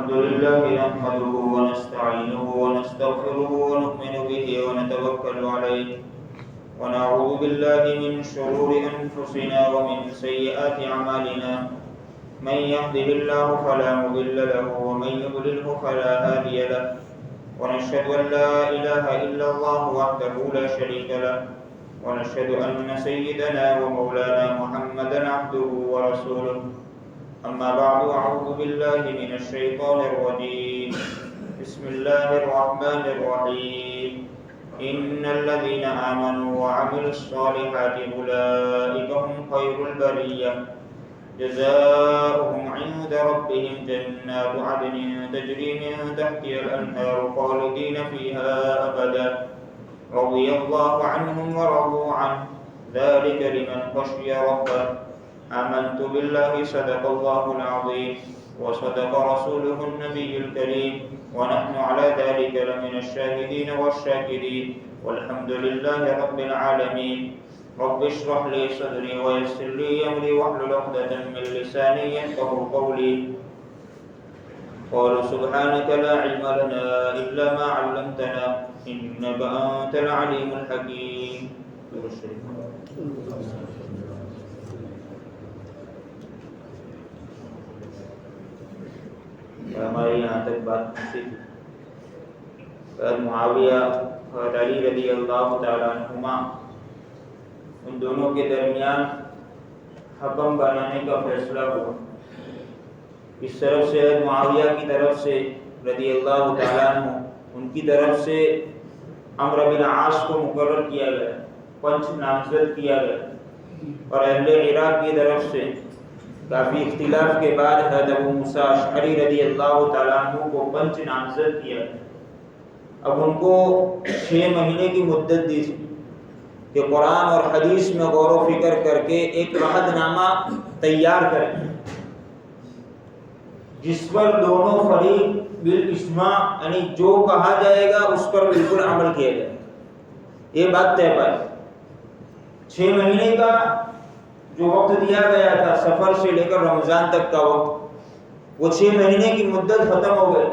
الحمد لله نحمده ونستعينه ونستغفره ونؤمن به ونتوكل عليه ونعوذ بالله من شرور أنفسنا ومن سيئات أعمالنا من يهده الله فلا مضل له ومن يضلله فلا هادي له ونشهد أن لا إله إلا الله وحده لا شريك له ونشهد أن سيدنا ومولانا محمدا عبده ورسوله أما بعد أعوذ بالله من الشيطان الرجيم بسم الله الرحمن الرحيم إن الذين آمنوا وعملوا الصالحات أولئك هم خير البرية جزاؤهم عند ربهم جنات عدن تجري من تحتها الأنهار خالدين فيها أبدا رضي الله عنهم ورضوا عنه ذلك لمن خشي ربه آمنت بالله صدق الله العظيم وصدق رسوله النبي الكريم ونحن على ذلك لمن الشاهدين والشاكرين والحمد لله رب العالمين رب اشرح لي صدري ويسر لي أمري واحلل عقدة من لساني يفقهوا قولي قالوا سبحانك لا علم لنا إلا ما علمتنا إنك أنت العليم الحكيم. ہمارے یہاں تک بات پہنچی تھی. معاویہ اور علی رضی اللہ تعالیٰ عنہما ان دونوں کے درمیان حکم بنانے کا فیصلہ ہوا. اس طرف سے معاویہ کی طرف سے رضی اللہ تعالیٰ عنہ ان کی طرف سے عمرو بن عاص کو مقرر کیا گیا, پنچ نامزد کیا گیا, اور اہل عراق کی طرف سے کافی اختلاف کے بعد حضرت ابو موسیٰ اشعری رضی اللہ تعالیٰ عنہ کو پنچ نامزد کیا گیا. اب ان کو 6 مہینے کی مدت دی تھی کہ قرآن اور حدیث میں غور و فکر کر کے ایک عہد نامہ تیار کریں جس پر دونوں فریق بالاجماع یعنی جو کہا جائے گا اس پر بالکل عمل کیا جائے گا. یہ بات طے پائی. 6 مہینے کا جو وقت دیا گیا تھا سفر سے لے کر رمضان تک کا وقت, وہ 6 مہینے کی مدت ختم ہو گئی.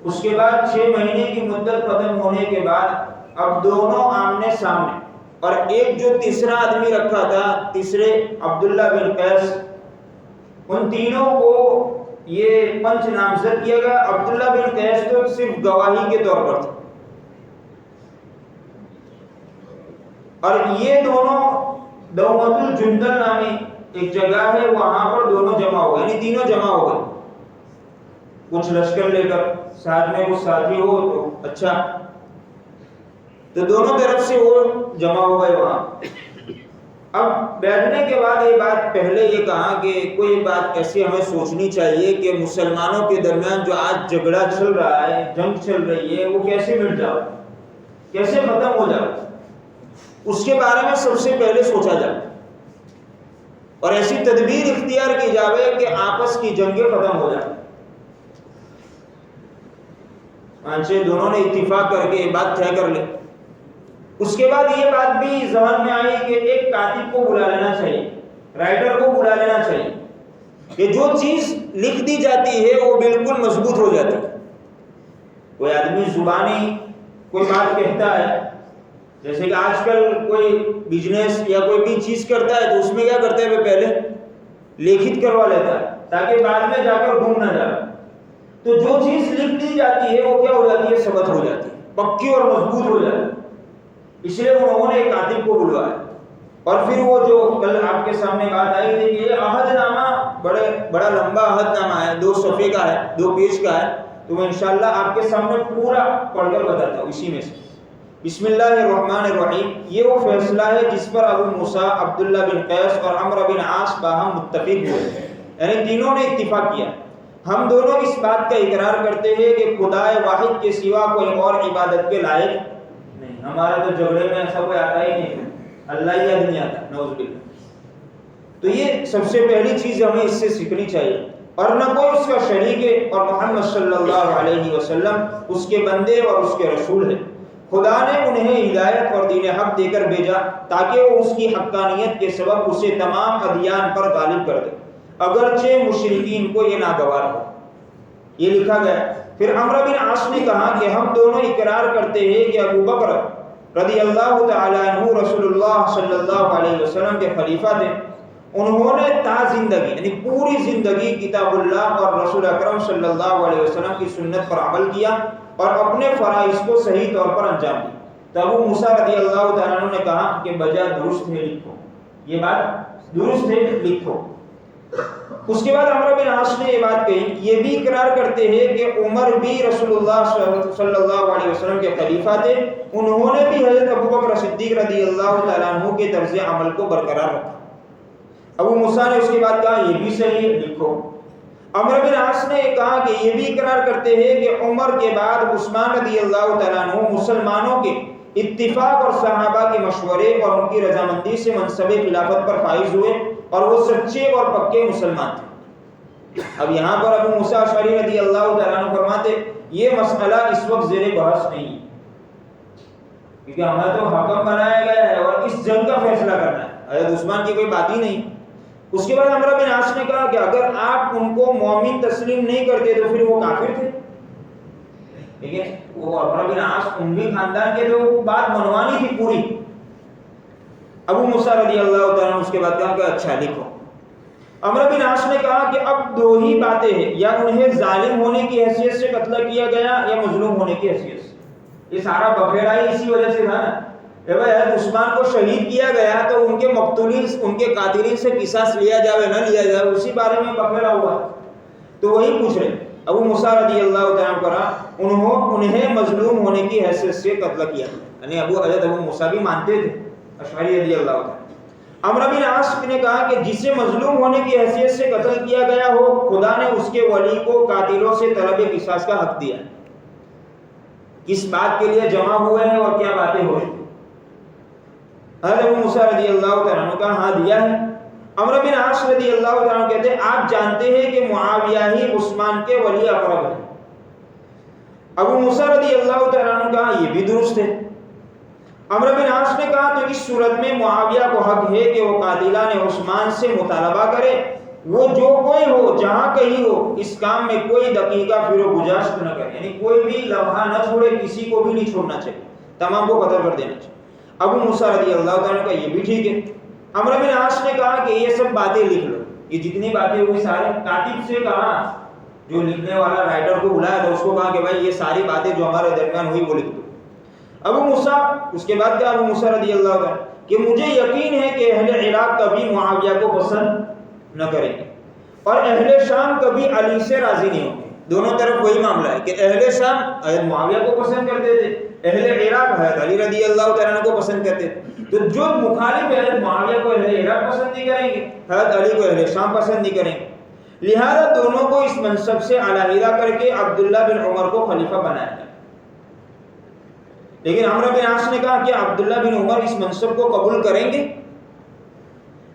اس کے بعد 6 مہینے کی مدت ختم ہونے کے بعد اب دونوں آمنے سامنے, اور ایک جو تیسرا آدمی رکھا تھا, تیسرے عبداللہ بن قیس, ان تینوں کو یہ پنچ نامزد کیا گیا. عبداللہ بن قیس تو صرف گواہی کے طور پر تھا, اور یہ دونوں دومت الجندل نامی ایک جگہ ہے, وہاں پر دونوں جمع ہو گئے, یعنی تینوں جمع ہو گئے. کچھ لشکر لے کر ساتھ میں کچھ ساتھی ہو تو اچھا, تو دونوں طرف سے وہ جمع ہو گئے وہاں. اب بیٹھنے کے بعد یہ بات پہلے یہ کہا کہ کوئی بات ایسی ہمیں سوچنی چاہیے کہ مسلمانوں کے درمیان جو آج جھگڑا چل رہا ہے, جنگ چل رہی ہے, وہ کیسے مٹ جائے, کیسے ختم ہو جائے, اس کے بارے میں سب سے پہلے سوچا جائے اور ایسی تدبیر اختیار کی جائے کہ آپس کی جنگیں ختم ہو جائیں. دونوں نے اتفاق کر کے یہ بات طے کر لی. اس کے بعد یہ بات بھی ذہن میں آئی کہ ایک کاتب کو بلا لینا چاہیے, رائٹر کو بلا لینا چاہیے کہ جو چیز لکھ دی جاتی ہے وہ بالکل مضبوط ہو جاتی ہے. کوئی آدمی زبانی کوئی بات کہتا ہے, جیسے کہ آج کل کوئی بزنس یا کوئی بھی چیز کرتا ہے تو اس میں کیا کرتے ہیں, وہ پہلے لکھت کروا لیتا ہے تاکہ بعد میں جا کر گم نہ جائے. تو جو چیز لکھ دی جاتی ہے وہ کیا ہو جاتی ہے, ثبت ہو جاتی ہے, پکی اور مضبوط ہو جاتی ہے. اس لیے انہوں نے ایک کاتب کو بلوایا, اور پھر وہ جو کل آپ کے سامنے بات آئی تھی کہ یہ عہد نامہ بڑا لمبا عہد نامہ ہے, 2 صفحے کا ہے, 2 پیج کا ہے, تو میں انشاءاللہ آپ کے سامنے پورا پڑھ کر بتاتا ہوں اسی میں سے. بسم اللہ الرحمن الرحیم. یہ وہ فیصلہ ہے جس پر ابو موسیٰ, عبداللہ بن قیس اور عمرو بن عاص باہم متفق ہوئے, یعنی تینوں نے اتفاق کیا. ہم دونوں اس بات کا اقرار کرتے ہیں کہ خدا واحد کے سوا کوئی اور عبادت کے لائق نہیں. ہمارے تو جھگڑے میں ایسا کوئی آتا ہی نہیں, اللہ ہی آدمی آتا, نعوذ باللہ. تو یہ سب سے پہلی چیز ہمیں اس سے سیکھنی چاہیے, اور نہ کوئی اس کا شریک ہے, اور محمد صلی اللہ علیہ وسلم اس کے بندے اور اس کے رسول ہے. خدا نے انہیں ہدایت اور دین حق دے کر بھیجا تاکہ وہ اس کی حقانیت کے سبب اسے تمام ادیان پر غالب کر دے, اگرچہ مشرکین کو یہ ناگوار ہو. یہ لکھا گیا۔ پھر عمرو بن عاص نے کہا کہ ہم دونوں اقرار کرتے ہیں کہ ابو بکر رضی اللہ تعالی عنہ رسول اللہ صلی اللہ علیہ وسلم کے خلیفہ تھے، انہوں نے تا زندگی یعنی پوری زندگی کتاب اللہ اور رسول اکرم صلی اللہ علیہ وسلم کی سنت پر عمل کیا اور اپنے فرائض کو صحیح طور پر انجام دیا۔ تو ابو موسیٰ رضی اللہ تعالیٰ عنہ نے کہا کہ بجا درست ہے، لکھو، یہ بات درست ہے، لکھو۔ اس کے بعد عمرو بن عاص نے یہ بات کہی، یہ بھی اقرار کرتے ہیں کہ عمر بھی رسول اللہ صلی اللہ علیہ وسلم کے خلیفہ تھے، انہوں نے بھی حضرت ابوبکر صدیق رضی اللہ تعالیٰ عنہ کے طرز عمل کو برقرار رکھا۔ ابو موسیٰ نے اس کے بعد کہا یہ بھی صحیح ہے، لکھو۔ عمرو بن عاص نے کہا کہ یہ بھی اقرار کرتے ہیں کہ عمر کے بعد عثمان رضی اللہ تعالیٰ عنہ مسلمانوں کے اتفاق اور صحابہ کے مشورے اور ان کی رضامندی سے منصب خلافت پر فائز ہوئے اور وہ سچے اور پکے مسلمان تھے۔ اب یہاں پر ابو موسیٰ اشعری رضی اللہ تعالیٰ عنہ فرماتے یہ مسئلہ اس وقت زیر بحث نہیں ہے، کیونکہ ہمیں تو حکم بنایا گیا ہے اور اس جنگ کا فیصلہ کرنا ہے، حضرت عثمان کی کوئی بات ہی نہیں۔ اس کے بعد عمرو بن عاص نے کہا کہ اگر آپ ان کو مومن تسلیم نہیں کرتے تو پھر وہ کافر تھے، ٹھیک ہے، وہ عمرو بن عاص اموی خاندان کے، تو بات منوانی تھی پوری۔ ابو موسیٰ رضی اللہ تعالیٰ اس کے بعد کہا کہ اچھا لکھو۔ عمرو بن عاص نے کہا کہ اب دو ہی باتیں ہیں، یا انہیں ظالم ہونے کی حیثیت سے قتل کیا گیا یا مظلوم ہونے کی حیثیت سے۔ یہ سارا بکھیرا ہی اسی وجہ سے تھا نا، کہ حضرت عثمان کو شہید کیا گیا تو ان کے مقتولین، ان کے قاتلین سے قصاص لیا جائے نہ لیا جائے، اسی بارے میں بکھیرا ہوا، تو وہی پوچھ رہے۔ ابو موسیٰ رضی اللہ تعالیٰ انہیں مظلوم ہونے کی حیثیت سے قتل کیا، یعنی حضرت ابو موسیٰ بھی مانتے تھے اشعری رضی اللہ تعالیٰ۔ عمرو بن عاص نے کہا کہ جسے مظلوم ہونے کی حیثیت سے قتل کیا گیا ہو، خدا نے اس کے ولی کو قاتلوں سے طلب قصاص کا حق دیا ہے۔ کس بات کے لیے جمع ہوئے ہیں اور کیا باتیں ہوئی؟ حضرت ابو موسیٰ رضی اللہ تعالیٰ عنہ کا ہاں دیا ہے۔ عمرو بن عاص رضی اللہ تعالیٰ عنہ کہتے ہیں آپ جانتے ہیں کہ معاویہ ہی عثمان کے ولی اقرب ہے۔ ابو موسیٰ رضی اللہ تعالیٰ عنہ کہا یہ بھی درست ہے۔ عمرو بن عاص نے کہا تو اس صورت میں معاویہ کو حق ہے کہ وہ قاتلان عثمان سے مطالبہ کرے، وہ جو کوئی ہو، جہاں کہیں ہو، اس کام میں کوئی دقیقہ پھر و گزاشت نہ کرے، یعنی کوئی بھی لمحہ نہ چھوڑے، کسی کو بھی نہیں چھوڑنا چاہیے، تمام کو قتل کر دینا چاہیے۔ ابو موسیٰ رضی اللہ تعالیٰ کا یہ بھی ٹھیک ہے۔ عمرو بن عاص نے کہا کہ یہ سب باتیں لکھ لو، یہ جتنی باتیں ہوئی سارے، کاتب سے کہا، جو لکھنے والا رائٹر کو بلایا تھا اس کو کہا کہ بھائی یہ ساری باتیں جو ہمارے درمیان ہوئی وہ لکھ دو۔ ابو موسیٰ اس کے بعد کیا ابو موسیٰ رضی اللہ عنہ کہ مجھے یقین ہے کہ اہل عراق کبھی معاویہ کو پسند نہ کریں گے اور اہل شام کبھی علی سے راضی نہیں ہوں گے۔ دونوں طرف وہی معاملہ ہے کہ اہل شام حضرت معاویہ کو پسند کرتے تھے، اہل عراق حضرت علی رضی اللہ تعالیٰ عنہ کو پسند کرتے تھے، تو جو مخالف حضرت معاویہ کو اہل عراق پسند نہیں کریں گے، حضرت علی کو اہل شام پسند نہیں کریں گے، لہذا دونوں کو اس منصب سے علیحدہ کر کے عبداللہ بن عمر کو خلیفہ بنایا گیا۔ لیکن عمرو بن عاص نے کہا کہ عبداللہ بن عمر اس منصب کو قبول کریں گے؟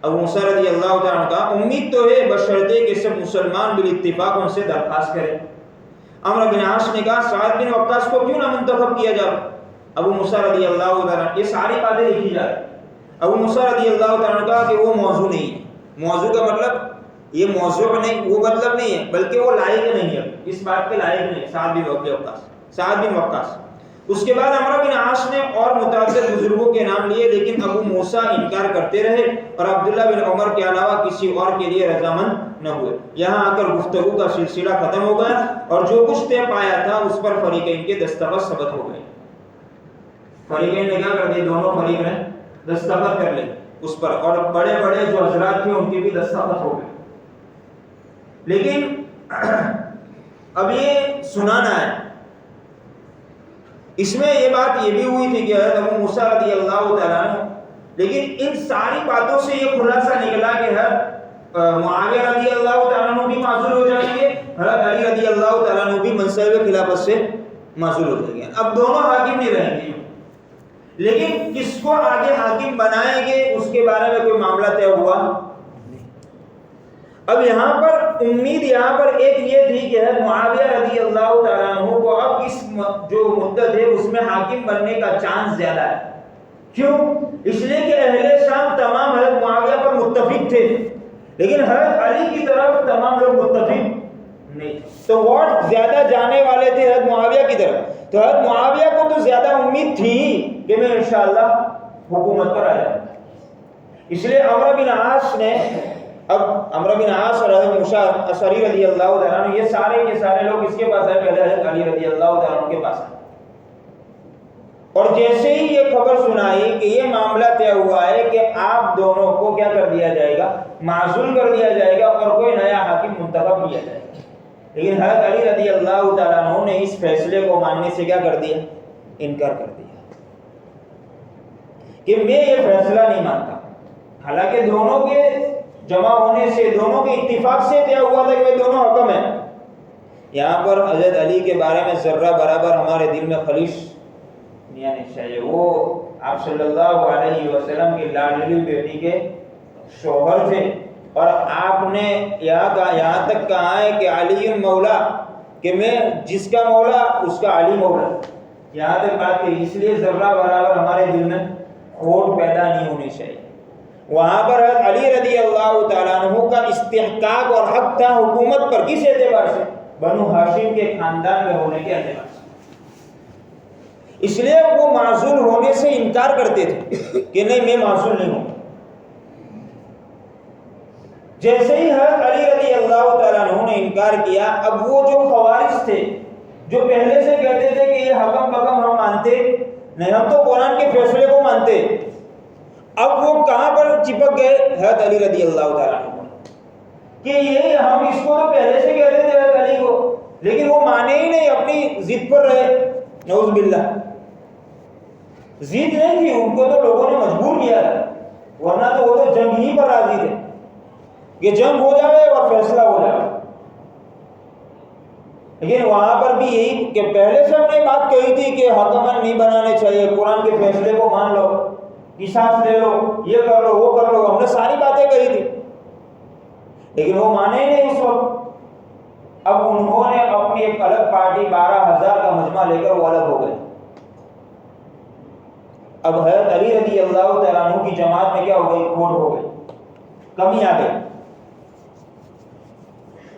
ابو موسیٰ رضی اللہ تعالیٰ عنہ کہا امید تو ہے بشرطے کہ سب مسلمان بالاتفاق ان سے درخواست کریں۔ عمرو بن عاص نے کہا سعد بن وقاص کو کیوں نہ منتخب کیا جائے؟ ابو موسیٰ رضی اللہ تعالیٰ عنہ یہ ساری باتیں لکھی جائے۔ ابو موسیٰ رضی اللہ تعالیٰ عنہ کہا کہ وہ موضوع نہیں ہے، موضوع کا مطلب یہ موضوع نہیں، وہ مطلب نہیں ہے، بلکہ وہ لائق نہیں ہے، اس بات کے لائق نہیں، سعد بن وقاص۔ اس کے بعد عمرو بن عاص نے اور متعدد بزرگوں کے نام لیے، لیکن ابو موسیٰ انکار کرتے رہے اور عبداللہ بن عمر کے علاوہ کسی اور کے لیے رضامند نہ ہوئے۔ یہاں آ کر گفتگو کا سلسلہ ختم ہو گیا اور جو کچھ طے پایا تھا اس پر فریقین کے دستخط ثبت ہو گئے۔ فریقین نے کیا کر دیا؟ دونوں فریق نے دستخط کر لے اس پر، اور بڑے بڑے جو حضرات تھے ان کے بھی دستخط ہو گئے۔ لیکن اب یہ سنانا ہے، اس میں یہ بات یہ بھی ہوئی تھی کہ حضرت ابو موسیٰ رضی اللہ تعالیٰ عنہ، لیکن ان ساری باتوں سے یہ خلاصہ نکلا کہ حضرت معاویہ رضی اللہ تعالیٰ عنہ بھی معزول ہو جائیں گے، حضرت علی رضی اللہ تعالیٰ عنہ بھی منصب خلافت سے معزول ہو جائیں گے۔ اب دونوں حاکم نہیں رہیں گے، لیکن کس کو آگے حاکم بنائیں گے اس کے بارے میں کوئی معاملہ طے ہوا۔ اب یہاں پر امید یہاں پر ایک یہ تھی کہ معاویہ رضی اللہ تعالیٰ عنہ کو اب اس جو مدت ہے اس میں حاکم بننے کا چانس زیادہ ہے۔ کیوں؟ اس لیے کہ اہل شام تمام حضرت معاویہ پر متفق تھے، لیکن حضرت علی کی طرف تمام لوگ متفق نہیں، تو ووٹ زیادہ جانے والے تھے حضرت معاویہ کی طرف، تو حضرت معاویہ کو تو زیادہ امید تھی کہ میں انشاءاللہ حکومت پر آ جاؤں. اس لیے عمرو بن عاص نے، اب عمرو بن عاص اور حضرت موسیٰ اشعری رضی اللہ تعالیٰ عنہ، یہ سارے کے سارے لوگ اس کے پاس آئے، پہلے حضرت علی رضی اللہ تعالیٰ عنہ کے پاس آئے. اور جیسے ہی یہ خبر سنائی کہ یہ معاملہ طے ہوا ہے کہ آپ دونوں کو کیا کر دیا جائے گا، معزول کر دیا جائے گا اور کوئی نیا حاکم منتخب کیا جائے گا، لیکن حضرت علی رضی اللہ تعالیٰ عنہ نے اس فیصلے کو ماننے سے کیا کر دیا، انکار کر دیا کہ میں یہ فیصلہ نہیں مانتا. حالانکہ دونوں کے جمع ہونے سے، دونوں کے اتفاق سے طے ہوا تھا کہ وہ دونوں حکم ہیں. یہاں پر حضرت علی کے بارے میں ذرہ برابر ہمارے دل میں خلیش نہیں آنی چاہیے. وہ آپ صلی اللہ علیہ وسلم کی لاڈلی بیٹی کے شوہر تھے، اور آپ نے یہاں تک کہا ہے کہ علی مولا، کہ میں جس کا مولا اس کا علی مولا، یہاں تک بات کہی. اس لیے ذرہ برابر ہمارے دل میں کھوٹ پیدا نہیں ہونی چاہیے. وہاں پر علی رضی اللہ تعالیٰ عنہ کا استحقاق اور حق تھا حکومت پر. کس اعتبار سے؟ بنو ہاشم کے خاندان میں ہونے کے اعتبار سے. اس لیے وہ معزول ہونے سے انکار کرتے تھے کہ نہیں میں معزول نہیں ہوں. جیسے ہی حضرت علی رضی اللہ تعالیٰ عنہ نے انکار کیا، اب وہ جو خوارج تھے جو پہلے سے کہتے تھے کہ یہ حکم بکم ہم مانتے نہیں، ہم تو قرآن کے فیصلے کو مانتے، اب وہ کہاں پر چپک گئے؟ حضرت علی رضی اللہ تعالیٰ عنہ کہ یہ ہم اس کو تو پہلے سے کہتے تھے حضرت علی کو، لیکن وہ مانے ہی نہیں، اپنی ضد پر رہے. نعوذ باللہ، ضد نہیں تھی ان کو، تو لوگوں نے مجبور کیا تھا، ورنہ تو وہ تو جنگ ہی پر راضی تھے کہ جنگ ہو جائے اور فیصلہ ہو جائے. لیکن وہاں پر بھی یہی کہ پہلے سے ہم نے بات کہی تھی کہ حکمن نہیں بنانے چاہیے، قرآن کے فیصلے کو مان لو، قصاص لے لو، یہ کر لو وہ کر لو، ہم نے ساری باتیں کہی تھی، لیکن وہ مانے ہی نہیں اس وقت. اب انہوں نے اپنی ایک الگ پارٹی 12,000 کا مجمع لے کر وہ الگ ہو گئے. اب حضرت علی رضی اللہ تعالیٰ عنہ کی جماعت میں کیا ہو گئی؟ کھوٹ ہو گئی، کمی آ گئی.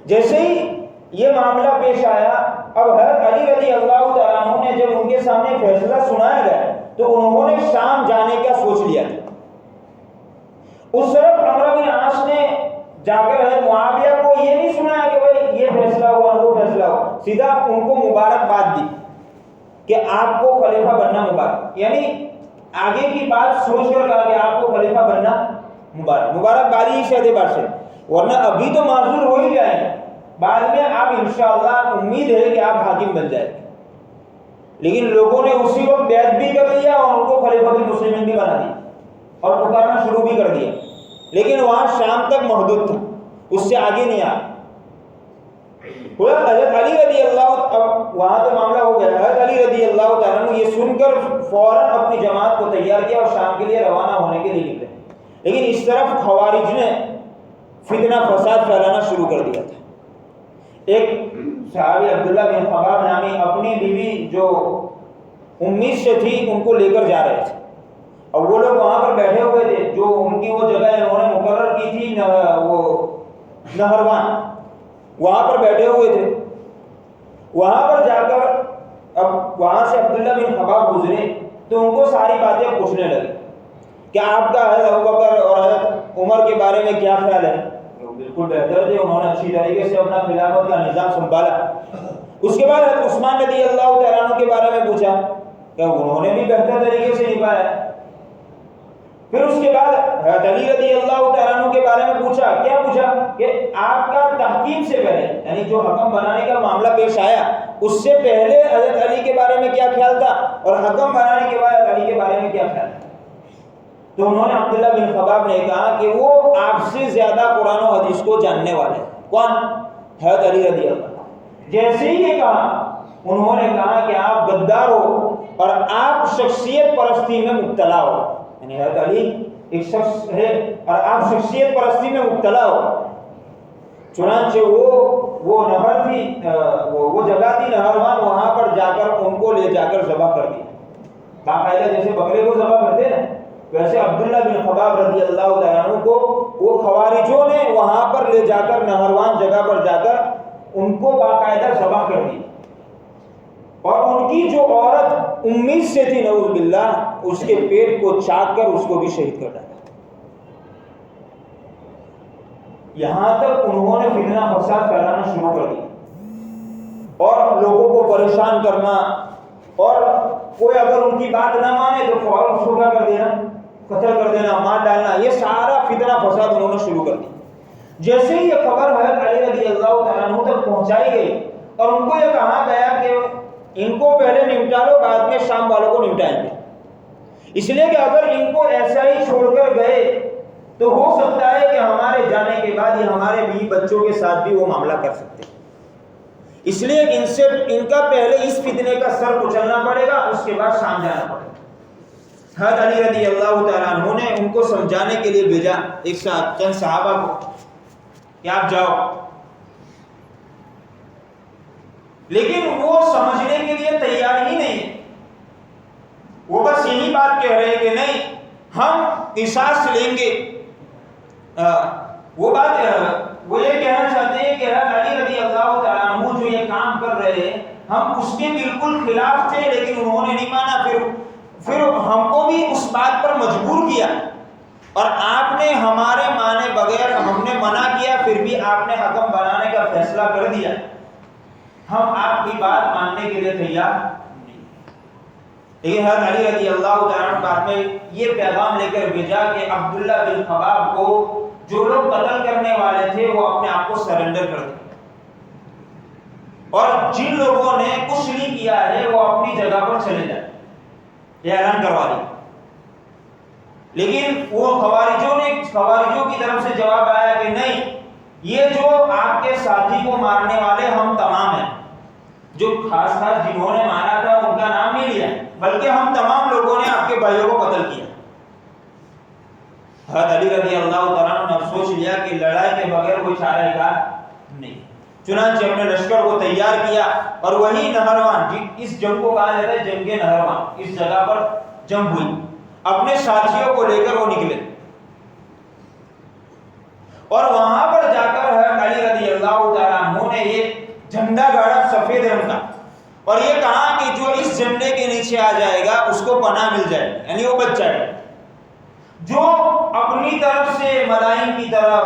جیسے ہی یہ معاملہ پیش آیا، اب حضرت علی رضی اللہ تعالیٰ عنہ نے جب ان کے سامنے فیصلہ سنایا گیا تو انہوں نے شام جانے کا سوچ لیا تھا. اس طرف عمرو بن عاص نے جا کر حضرت معاویہ کو یہ نہیں سنایا کہ بھائی یہ فیصلہ ہوا وہ فیصلہ ہوا، سیدھا ان کو مبارکباد دی کہ آپ کو خلیفہ بننا مبارک، یعنی آگے کی بات سوچ کر کہا کہ آپ کو خلیفہ بننا مبارک. مبارکبادی اس اعتبار سے، ورنہ ابھی تو معذور ہو ہی جائیں، بعد میں آپ انشاءاللہ امید ہے کہ آپ حاکم بن جائیں. لیکن لوگوں نے اسی وقت بیعت بھی کر لیا اور ان کو خلیفۃ المسلمین بھی بنا دیا اور پکارنا شروع بھی کر دیا، لیکن وہاں شام تک محدود تھا، اس سے آگے نہیں آیا. حضرت علی رضی اللہ، اب وہاں تو معاملہ ہو گیا، حضرت علی رضی اللہ تعالیٰ عنہ یہ سن کر فوراً اپنی جماعت کو تیار کیا اور شام کے لیے روانہ ہونے کے لیے نکلے. لیکن اس طرف خوارج نے فتنہ فساد پھیلانا شروع کر دیا تھا. ایک صحابی عبداللہ بن خباب نامی اپنی بیوی جو امید سے تھی ان کو لے کر جا رہے تھے، اور وہ لوگ وہاں پر بیٹھے ہوئے تھے، جو ان کی وہ جگہ انہوں نے مقرر کی تھی وہ نہروان، وہاں پر بیٹھے ہوئے تھے. وہاں پر جا کر اب وہاں سے عبداللہ بن خباب گزرے تو ان کو ساری باتیں پوچھنے لگے کہ آپ کا حضرت ابوبکر اور حضرت عمر کے بارے میں کیا خیال ہے؟ بالکل بہتر تھے، انہوں نے اچھی طریقے سے اپنا خلافت کا نظام سنبھالا. اس کے بعد حضرت عثمان رضی اللہ تعالیٰ عنہ کے بارے میں پوچھا کہ انہوں نے بھی بہتر طریقے سے نبھایا. پھر اس کے بعد حضرت علی رضی اللہ تعالیٰ عنہ کے بارے میں پوچھا، کیا پوچھا کہ آپ کا تحکیم سے پہلے، یعنی جو حکم بنانے کا معاملہ پیش آیا اس سے پہلے حضرت علی کے بارے میں کیا خیال تھا، اور حکم بنانے کے بعد حضرت علی کے بارے میں کیا خیال تھا. تو انہوں نے عبداللہ بن خباب نے کہا کہ وہ آپ سے زیادہ قرآن و حدیث کو جاننے والے ہیں. کون؟ حضرت علی رضی اللہ. جیسے ہی یہ کہا انہوں نے کہا کہ آپ غدار ہو اور آپ شخصیت پرستی میں مبتلا ہو، یعنی حضرت علی ایک شخص ہے اور آپ شخصیت پرستی میں مبتلا ہو. چنانچہ وہ نہر تھی، وہ جگہ تھی نہروان، وہاں پر جا کر ان کو لے جا کر ذبح کر دیا. باقاعدہ جیسے بکرے کو ذبح کرتے ہیں ویسے عبداللہ بن خباب رضی اللہ تعالیٰ عنہ کو وہ خوارجوں نے وہاں پر لے جا کر نہروان جگہ پر جا کر ان کو باقاعدہ ذبح کر دیا، اور ان کی جو عورت امید سے تھی نعوذ باللہ، اس کے پیٹ کو چاک کر اس کو بھی شہید کر ڈالا۔ یہاں تک انہوں نے فتنہ فساد پھیلانا شروع کر دیا اور لوگوں کو پریشان کرنا، اور کوئی اگر ان کی بات نہ مانے تو فوراً اس کو کیا کر دینا، قتل کر دینا، مار ڈالنا۔ یہ سارا فتنہ فساد انہوں نے شروع کر دیا۔ جیسے ہی یہ خبر حضرت علی رضی اللہ تعالیٰ عنہ تک پہنچائی گئی اور ان کو یہ کہا گیا کہ ان کو پہلے نمٹا لو، بعد میں شام والوں کو نمٹائیں گے، اس لیے کہ اگر ان کو ایسا ہی چھوڑ کر گئے تو ہو سکتا ہے کہ ہمارے جانے کے بعد یہ ہمارے بیوی بچوں کے ساتھ بھی وہ معاملہ کر سکتے ہیں، اس لیے ان کا پہلے اس فتنے کا سر کچلنا پڑے گا، اس کے بعد شام جانا پڑے گا۔ حضرت علی رضی اللہ تعالیٰ عنہ نے ان کو سمجھانے کے لیے بھیجا ایک ساتھ چند صحابہ کو کہ آپ جاؤ، لیکن وہ سمجھنے کے لیے تیار ہی نہیں ہے، وہ بس یہی بات کہہ رہے کہ نہیں ہم قصاص لیں گے۔ وہ یہ کہنا چاہتے ہیں کہ حضرت علی رضی اللہ تعالیٰ عنہ جو یہ کام کر رہے ہیں ہم اس کے بالکل خلاف تھے، لیکن انہوں نے نہیں مانا، پھر ہم کو بھی اس بات پر مجبور کیا، اور آپ نے ہمارے مانے بغیر ہم نے منع کیا، پھر بھی آپ نے حکم بنانے کا فیصلہ کر دیا، ہم آپ کی بات ماننے کے لیے تیار نہیں۔ لیکن حضرت علی رضی اللہ تعالیٰ عنہ بعد میں یہ پیغام لے کر بھیجا کہ عبداللہ بن خباب کو جو لوگ قتل کرنے والے تھے وہ اپنے آپ کو سرنڈر کر دیں، اور جن لوگوں نے کچھ نہیں کیا ہے وہ اپنی جگہ پر چلے جائیں، یہ اعلان کروا دیا۔ لیکن وہ خوارجوں کی طرف سے جواب آیا کہ نہیں، یہ جو آپ کے ساتھی کو مارنے والے ہم تمام ہیں، جو خاص جنہوں نے مارا تھا ان کا نام نہیں لیا، بلکہ ہم تمام لوگوں نے آپ کے بھائیوں کو قتل کیا۔ حضرت علی رضی اللہ تعالیٰ عنہ نے سوچ لیا کہ لڑائی کے بغیر کوئی چارہ کار نہیں، چنانچہ اپنے لشکر کو تیار کیا، اور وہی نہروان، اس جنگ کو کہا جاتا ہے جنگ نہروان، اس جگہ پر جنگ ہوئی، اپنے ساتھیوں کو لے کر وہ نکلے، اور وہاں پر جا کر حضرت علی رضی اللہ تعالیٰ عنہ نے یہ جھنڈا گاڑا سفید رنگ کا، اور یہ کہا کہ جو اس جھنڈے کے نیچے آ جائے گا اس کو پناہ مل جائے گی، یعنی وہ بچ جائے گا، جو اپنی طرف سے مدائن کی طرف،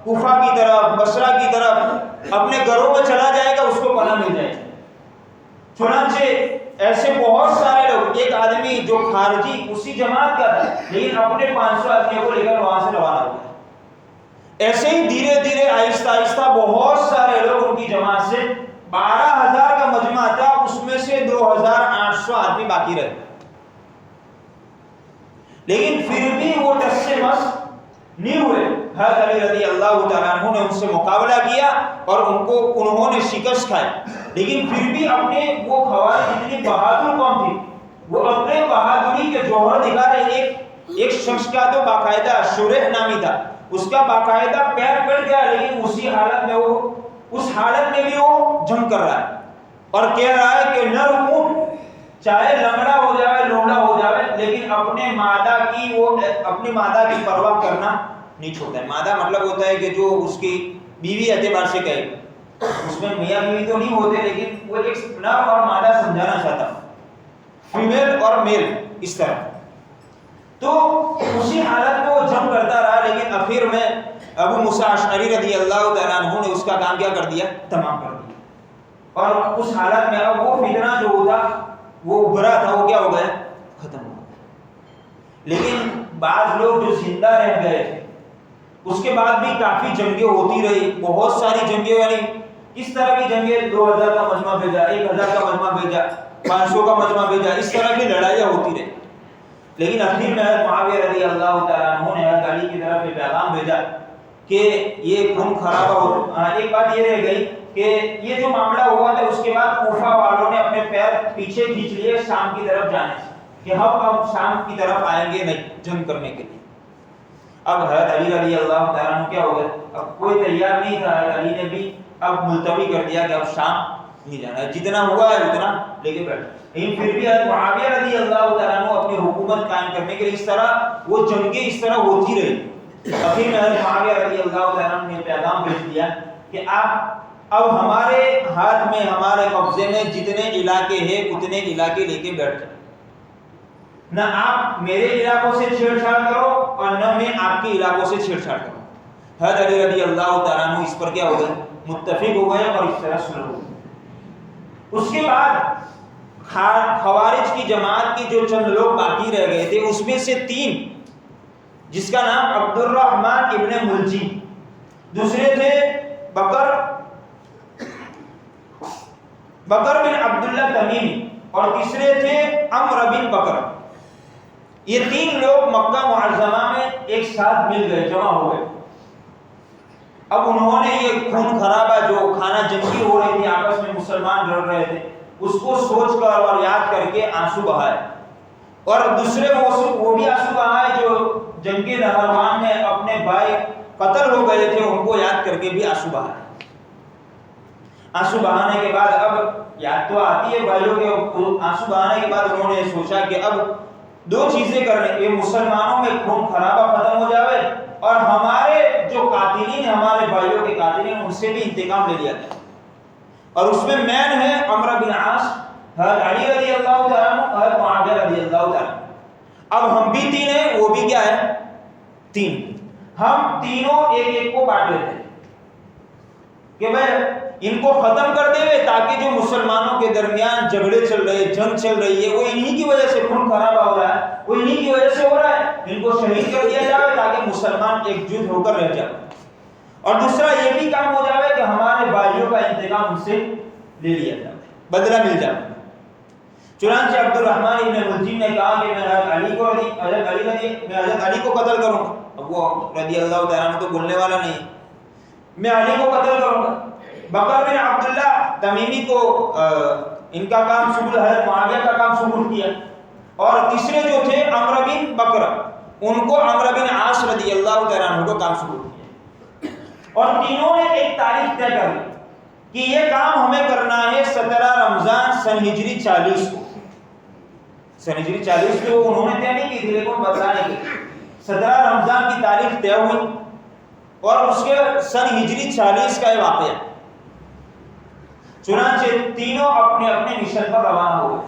کوفہ کی طرف، بصرہ کی طرف اپنے گھروں میں چلا جائے گا اس کو پناہ مل جائے گی۔ چنانچہ ایسے بہت سارے لوگ، ایک آدمی جو خارجی اسی جماعت کا تھا لیکن اپنے 500 آدمیوں کو لے کر وہاں سے روانہ ہو گیا۔ ایسے ہی دھیرے دھیرے آہستہ آہستہ بہت سارے لوگ ان کی جماعت سے، 12,000 کا مجمع تھا، اس میں سے 2,800 آدمی باقی رہے، لیکن پھر بھی وہ ٹس سے مس نہیں ہوئے۔ حضرت علی رضی اللہ تعالیٰ عنہ نے ان سے مقابلہ کیا اور انہوں نے شکست کھائی، لیکن پھر بھی اپنے وہ خوارج جتنی بہادر قوم تھی، وہ اپنے بہادری کے جوہر دکھا رہے۔ ایک شخص کا تو باقاعدہ شریح نامی تھا، اس کا باقاعدہ پیر کٹ گیا، لیکن اس حالت میں بھی وہ جنگ کر رہا ہے اور کہہ رہا ہے کہ نر اونٹ چاہے لنگڑا ہو جائے، لونڈا ہو جائے، لیکن اپنی مادہ کی پرواہ کرنا نہیں چھوڑتا ہے۔ مادہ مطلب ہوتا ہے کہ جو اس کی بیوی اعتبار سے کہے، اس میں میاں بیوی تو نہیں ہوتے، لیکن وہ ایک نر اور مادہ سمجھانا چاہتا ہوں، فیمیل اور میل، اس طرح۔ تو اسی حالت میں وہ جنگ کرتا رہا، لیکن آخر میں ابو موسیٰ اشعری رضی اللہ تعالیٰ عنہ نے اس کا کام کیا کر دیا، تمام کر دیا، اور اس حالت میں اب وہ فتنہ جو ہوتا وہ برا تھا وہ کیا ہو گیا، ختم ہو گیا۔ لیکن بعض لوگ جو زندہ رہ گئے تھے، اس کے بعد بھی کافی جنگیں ہوتی رہی، بہت ساری جنگیں، یعنی اس طرح کی جنگیں، 2,000 کا مجمع بھیجا، 1,000 کا مجمع بھیجا، 500 کا مجمع بھیجا، اس طرح کی لڑائیاں ہوتی رہی۔ لیکن آخر میں معاویہ رضی اللہ تعالیٰ عنہ نے حضرت علی کی طرف یہ پیغام بھیجا کہ یہ خون خرابہ ہو۔ ایک بات یہ رہ گئی کہ یہ جو معاملہ ہوا تھا اس کے بعد کوفہ والوں نے اپنے پیر پیچھے کھینچ لیے شام کی طرف جانے سے، کہ ہم اب شام کی طرف آئیں گے نہیں جنگ کرنے کے لیے۔ اب حضرت علی رضی اللہ تعالیٰ عنہ کیا ہو گئے، اب کوئی تیار نہیں تھا، حضرت علی نے بھی اب ملتوی کر دیا کہ اب شام نہیں جانا ہے، جتنا ہوا ہے اتنا لے کے بیٹھے۔ لیکن پھر بھی حضرت معاویہ رضی اللہ تعالیٰ عنہ اپنی حکومت قائم کرنے کے لیے اس طرح وہ جنگیں اس طرح ہوتی رہی۔ آخر میں حضرت معاویہ رضی اللہ تعالیٰ عنہ نے پیغام بھیج دیا کہ آپ اب ہمارے ہاتھ میں ہمارے قبضے میں جتنے علاقے ہیں اتنے علاقے لے کے بیٹھ جائیں، نہ آپ میرے علاقوں سے چھیڑ چھاڑ کرو اور نہ میں آپ کے علاقوں سے چھیڑ چھاڑ کروں۔ حضرت علی رضی اللہ تعالیٰ عنہ اس پر کیا ہو گئے؟ متفق ہو گئے اور اس طرح سلو ہو گئے۔ اس کے بعد خوارج کی جماعت کی جو چند لوگ باقی رہ گئے تھے اس میں سے 3، جس کا نام عبد الرحمن ابن ملجم، دوسرے تھے بکر بن عبداللہ تمیمی، اور تیسرے تھے عمرو بن بکر۔ یہ 3 لوگ مکہ معظمہ میں ایک ساتھ مل گئے، جمع ہو گئے۔ اب انہوں نے یہ خون خرابہ جو کھانا جنگی ہو رہی تھی، آپس میں مسلمان لڑ رہے تھے، اس کو سوچ کر اور یاد کر کے آنسو بہائے، اور دوسرے وہ بھی آنسو بہائے جو جنگ نہروان میں اپنے بھائی قتل ہو گئے تھے، ان کو یاد کر کے بھی آنسو بہائے۔ آنسو بہانے کے بعد اب یاد تو آتی ہے بھائیوں کے، آنسو بہانے کے بعد انہوں نے سوچا کہ اب 2 چیزیں کرنے، یہ مسلمانوں میں خون خرابہ ختم ہو جاوے اور ہمارے جو قاتلین ہیں، ہمارے بھائیوں کے قاتلین، ان سے بھی انتقام لے لیا جائے۔ اور اس میں مین ہے عمرو بن عاص، حضرت علی رضی اللہ تعالیٰ عنہ، حضرت معاویہ رضی اللہ تعالیٰ عنہ۔ اب ہم بھی 3 ہیں، وہ بھی کیا ہے؟ 3۔ ہم تینوں ایک کو بانٹ لیتے ہیں کہ بھائی ان کو ختم کر دے ہوئے، تاکہ جو مسلمانوں کے درمیان جھگڑے چل رہے، جنگ چل رہی ہے، وہ انہی کی وجہ سے خون خرابہ ہو رہا ہے، وہ انہی کی وجہ سے ہو رہا ہے، ان کو شہید کر دیا جائے تاکہ مسلمان ایک جٹ ہو کر رہ جائے۔ اور دوسرا یہ بھی کام ہو جائے کہ ہمارے بھائیوں کا انتقام ان سے لے لیا جائے، بدلہ مل جائے۔ چنانچہ عبد الرحمن ابن ملجم نے کہا کہ میں حضرت علی کو قتل کروں گا۔ اب وہ رضی اللہ تعالیٰ عنہ تو بولنے والا نہیں، میں علی کو قتل کروں گا۔ بکر بن عبداللہ تمیمی کو ان کا کام سبل، حضرت معاویہ کا کام سبل کیا، اور تیسرے جو تھے عمرو بن بکر، ان کو عمرو بن عاص رضی اللہ تعالیٰ عنہ کو کام سبل کیا، اور تینوں نے ایک تاریخ طے کر لی کہ یہ کام ہمیں کرنا ہے 17 رمضان سن ہجری 40 کو۔ سن ہجری 40 کو انہوں نے طے نہیں کی تھی، لیکن بتانے کی 17 رمضان کی تاریخ طے ہوئی، اور اس کے سن ہجری 40 کا یہ واقعہ۔ چنانچہ تینوں اپنے اپنے مشن پر روانہ ہوئے۔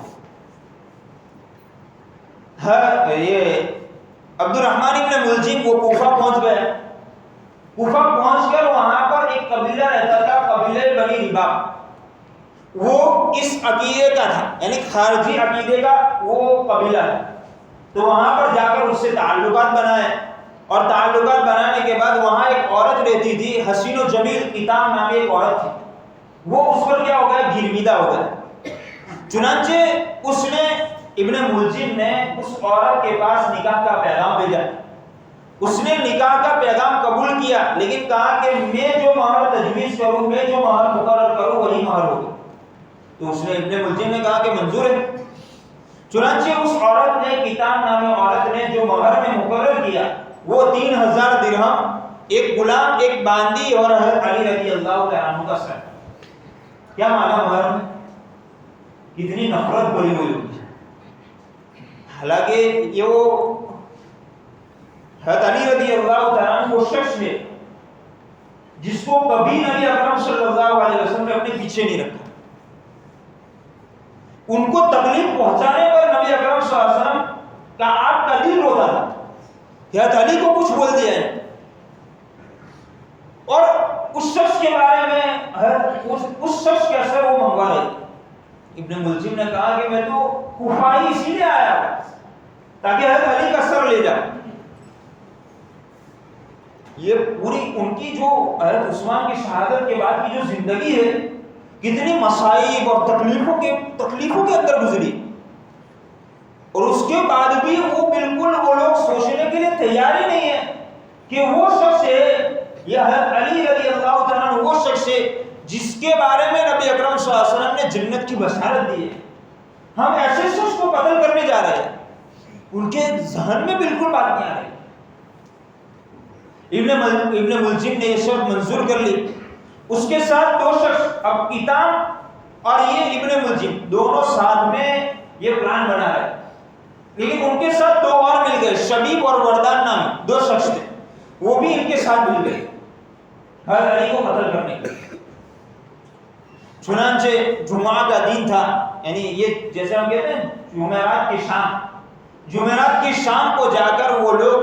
یہ عبد الرحمن ابن ملجم وہ کوفہ پہنچ گئے۔ کوفہ پہنچ کر وہاں پر ایک قبیلہ رہتا تھا، قبیلہ بنی رباق، وہ اس عقیدے کا تھا، یعنی خارجی عقیدے کا وہ قبیلہ ہے۔ تو وہاں پر جا کر اس سے تعلقات بنائے، اور تعلقات بنانے کے بعد وہاں ایک عورت رہتی تھی، حسین و جمیل کتاب نامی ایک عورت تھی، وہ اس پر کیا ہو گیا؟ گرویدہ ہو گیا۔ چنانچہ اس نے ابن ملجم نے اس عورت کے پاس نکاح کا پیغام بھیجا۔ اس نے نکاح کا پیغام قبول کیا، لیکن کہا کہ میں جو مہر تجویز کروں، میں جو مہر مقرر کروں وہی مہر ہوگا۔ تو اس نے ابن ملجم نے کہا کہ منظور ہے۔ چنانچہ اس عورت نے، کتاب نامی عورت نے جو مہر میں مقرر کیا وہ 3000 درہم، ایک غلام، ایک باندی اور حضرت علی رضی اللہ تعالیٰ عنہ کا سر۔ کیا مانا مہر میں؟ کتنی نفرت بھری ہوئی ہوئی۔ حالانکہ یہ وہ حضرت علی رضی اللہ تعالیٰ عنہ وہ شخص ہے جس کو کبھی نبی اکرم صلی اللہ علیہ وسلم نے اپنے پیچھے نہیں رکھا۔ ان کو تکلیف پہنچانے پر نبی اکرم صلی اللہ علیہ وسلم کا آپ کا دل روتا تھا کہ حضرت علی کو کچھ بول دیا ہے، اور اس شخص کے بارے میں اس شخص کے اثر وہ منگوا رہے۔ ابن ملجم نے کہا کہ میں تو کوفہ ہی اسی لیے آیا تاکہ حضرت علی کا سر لے جاؤں۔ یہ پوری ان کی جو حضرت عثمان کی شہادت کے بعد کی جو زندگی ہے، کتنی مصائب اور تکلیفوں کے اندر گزری، اور اس کے بعد بھی وہ لوگ سوچنے کے لیے تیار ہی نہیں ہے کہ وہ شخص ہے، یہ حضرت علی رضی اللہ تعالیٰ عنہ وہ شخص ہے جس کے بارے میں نبی اکرم صلی اللہ علیہ وسلم نے جنت کی بشارت دی ہے۔ ہم ایسے شخص کو قتل کرنے جا رہے ہیں، ان کے ذہن میں بالکل بات نہیں آ رہی۔ ابن ملجم نے یہ شرط منظور کر لی۔ اس کے ساتھ 2 شخص، اب کتاب اور یہ ابن ملجم دونوں ساتھ میں یہ پلان بنا رہے، لیکن ان کے ساتھ 2 اور مل گئے، شبیب اور وردان نامی 2 شخص تھے، وہ بھی ان کے ساتھ مل گئے حضرت علی کو قتل کرنے کے۔ چنانچہ جمعہ کا دن تھا، یعنی یہ جیسے ہم کہتے ہیں جمعرات کی شام، جمعرات کی شام کو جا کر وہ لوگ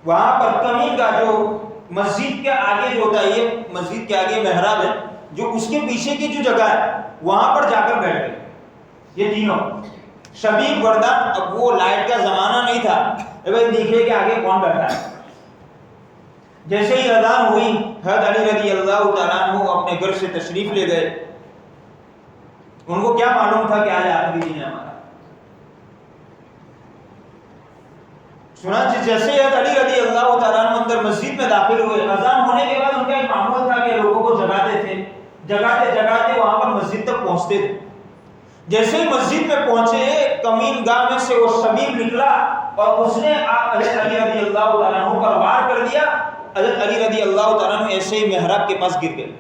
وہاں پر کمین کا جو مسجد کے آگے جو ہوتا ہے، یہ مسجد کے آگے محراب ہے، جو اس کے پیچھے کی جو جگہ ہے وہاں پر جا کر بیٹھ گئے یہ تینوں شبیب وردان۔ اب وہ لائٹ کا زمانہ نہیں تھا، دیکھے کہ آگے کون بیٹھا ہے۔ جیسے ہی اذان ہوئی، حضرت علی رضی اللہ تعالیٰ عنہ اپنے گھر سے تشریف لے گئے۔ ان کو کیا معلوم تھا کہ آج آخری دن ہے ہمارا۔ چنانچہ جیسے حضرت علی رضی اللہ تعالیٰ عنہ اندر مسجد میں داخل ہوئے، اذان ہونے کے بعد ان کا ایک معمول تھا کہ لوگوں کو جگاتے تھے، جگاتے جگاتے وہاں پر مسجد تک پہنچتے تھے۔ جیسے ہی مسجد میں پہنچے، کمین گاہ میں سے وہ شبیب نکلا اور اس نے حضرت علی رضی اللہ تعالیٰ عنہ پر وار کر دیا۔ حضرت علی رضی اللہ تعالیٰ عنہ ایسے ہی محراب کے پاس گر گئے۔